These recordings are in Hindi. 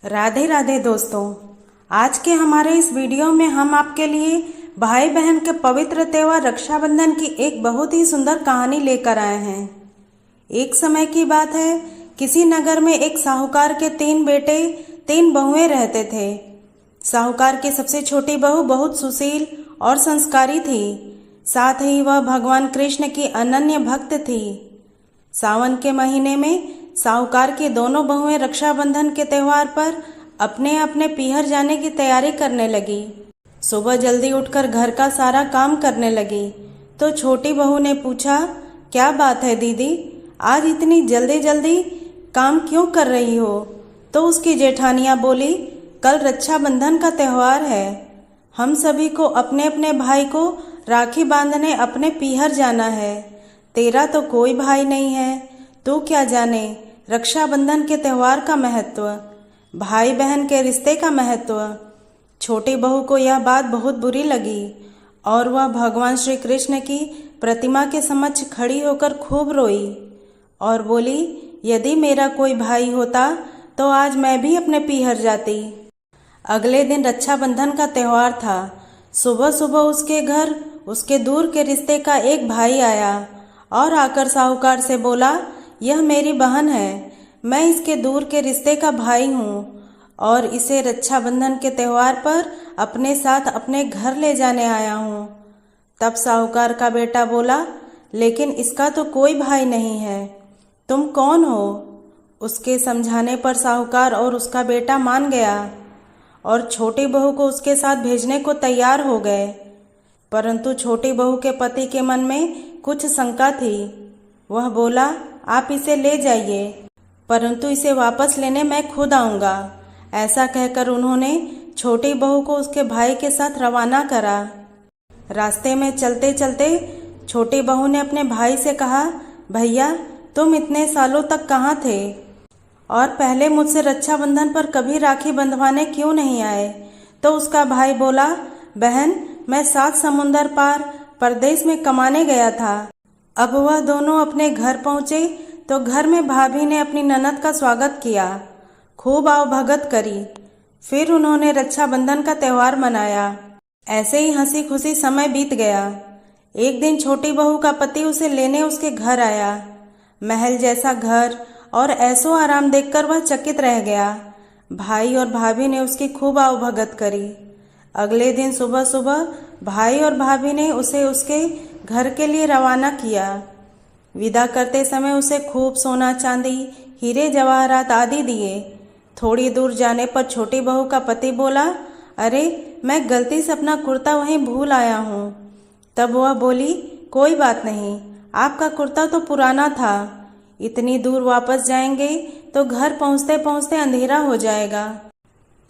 राधे राधे दोस्तों, आज के हमारे इस वीडियो में हम आपके लिए भाई बहन के पवित्र त्योहार रक्षाबंधन की एक बहुत ही सुंदर कहानी लेकर आए हैं। एक समय की बात है, किसी नगर में एक साहूकार के 3 बेटे 3 बहुएं रहते थे। साहूकार की सबसे छोटी बहू बहुत सुशील और संस्कारी थी। साथ ही वह भगवान कृष्ण की अनन्य भक्त थी। सावन के महीने में साहूकार की दोनों बहुएं रक्षाबंधन के त्योहार पर अपने अपने पीहर जाने की तैयारी करने लगी। सुबह जल्दी उठकर घर का सारा काम करने लगी तो छोटी बहू ने पूछा, क्या बात है दीदी, आज इतनी जल्दी जल्दी काम क्यों कर रही हो? तो उसकी जेठानियां बोली, कल रक्षाबंधन का त्योहार है, हम सभी को अपने अपने भाई को राखी बांधने अपने पीहर जाना है। तेरा तो कोई भाई नहीं है, तू क्या जाने रक्षाबंधन के त्योहार का महत्व, भाई बहन के रिश्ते का महत्व। छोटी बहू को यह बात बहुत बुरी लगी और वह भगवान श्री कृष्ण की प्रतिमा के समक्ष खड़ी होकर खूब रोई और बोली, यदि मेरा कोई भाई होता तो आज मैं भी अपने पीहर जाती। अगले दिन रक्षाबंधन का त्योहार था। सुबह सुबह उसके घर उसके दूर के रिश्ते का एक भाई आया और आकर साहूकार से बोला, यह मेरी बहन है, मैं इसके दूर के रिश्ते का भाई हूँ और इसे रक्षाबंधन के त्योहार पर अपने साथ अपने घर ले जाने आया हूँ। तब साहूकार का बेटा बोला, लेकिन इसका तो कोई भाई नहीं है, तुम कौन हो? उसके समझाने पर साहूकार और उसका बेटा मान गया और छोटी बहू को उसके साथ भेजने को तैयार हो गए। परंतु छोटी बहू के पति के मन में कुछ शंका थी। वह बोला, आप इसे ले जाइए, परंतु इसे वापस लेने मैं खुद आऊँगा। ऐसा कहकर उन्होंने छोटी बहू को उसके भाई के साथ रवाना करा। रास्ते में चलते चलते छोटी बहू ने अपने भाई से कहा, भैया तुम इतने सालों तक कहाँ थे और पहले मुझसे रक्षाबंधन पर कभी राखी बंधवाने क्यों नहीं आए? तो उसका भाई बोला, बहन मैं 7 समुंदर पार परदेश में कमाने गया था। अब वह दोनों अपने घर पहुंचे तो घर में भाभी ने अपनी ननद का स्वागत किया, खूब आवभगत करी। फिर उन्होंने रक्षाबंधन का त्योहार मनाया। ऐसे ही हंसी खुशी समय बीत गया। एक दिन छोटी बहू का पति उसे लेने उसके घर आया। महल जैसा घर और ऐसो आराम देखकर वह चकित रह गया। भाई और भाभी ने उसकी खूब आवभगत करी। अगले दिन सुबह सुबह भाई और भाभी ने उसे उसके घर के लिए रवाना किया। विदा करते समय उसे खूब सोना चांदी, हीरे जवाहरात आदि दिए। थोड़ी दूर जाने पर छोटी बहू का पति बोला, अरे मैं गलती से अपना कुर्ता वहीं भूल आया हूँ। तब वह बोली, कोई बात नहीं, आपका कुर्ता तो पुराना था, इतनी दूर वापस जाएंगे तो घर पहुँचते पहुँचते अंधेरा हो जाएगा।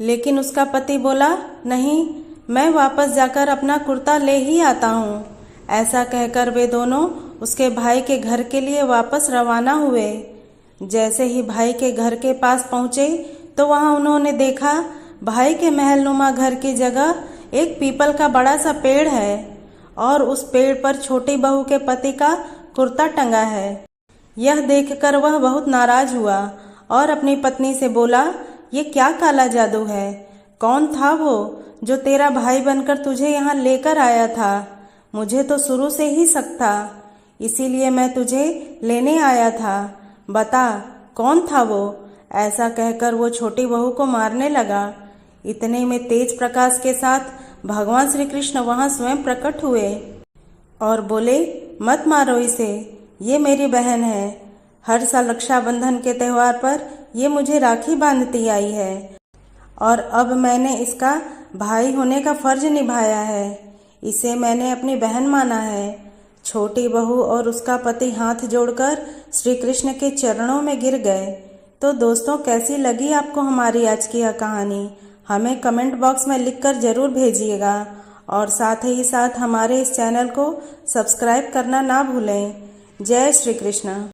लेकिन उसका पति बोला, नहीं, मैं वापस जाकर अपना कुर्ता ले ही आता हूँ। ऐसा कहकर वे दोनों उसके भाई के घर के लिए वापस रवाना हुए। जैसे ही भाई के घर के पास पहुँचे तो वहाँ उन्होंने देखा, भाई के महलनुमा घर की जगह एक पीपल का बड़ा सा पेड़ है और उस पेड़ पर छोटी बहू के पति का कुर्ता टंगा है। यह देखकर वह बहुत नाराज हुआ और अपनी पत्नी से बोला, ये क्या काला जादू है? कौन था वो जो तेरा भाई बनकर तुझे यहाँ लेकर आया था? मुझे तो शुरू से ही शक था, इसीलिए मैं तुझे लेने आया था। बता कौन था वो? ऐसा कहकर वो छोटी बहू को मारने लगा। इतने में तेज प्रकाश के साथ भगवान श्री कृष्ण वहाँ स्वयं प्रकट हुए और बोले, मत मारो इसे, ये मेरी बहन है। हर साल रक्षाबंधन के त्योहार पर ये मुझे राखी बांधती आई है और अब मैंने इसका भाई होने का फर्ज निभाया है। इसे मैंने अपनी बहन माना है। छोटी बहू और उसका पति हाथ जोड़कर श्री कृष्ण के चरणों में गिर गए। तो दोस्तों, कैसी लगी आपको हमारी आज की यह कहानी? हमें कमेंट बॉक्स में लिखकर जरूर भेजिएगा और साथ ही साथ हमारे इस चैनल को सब्सक्राइब करना ना भूलें। जय श्री कृष्ण।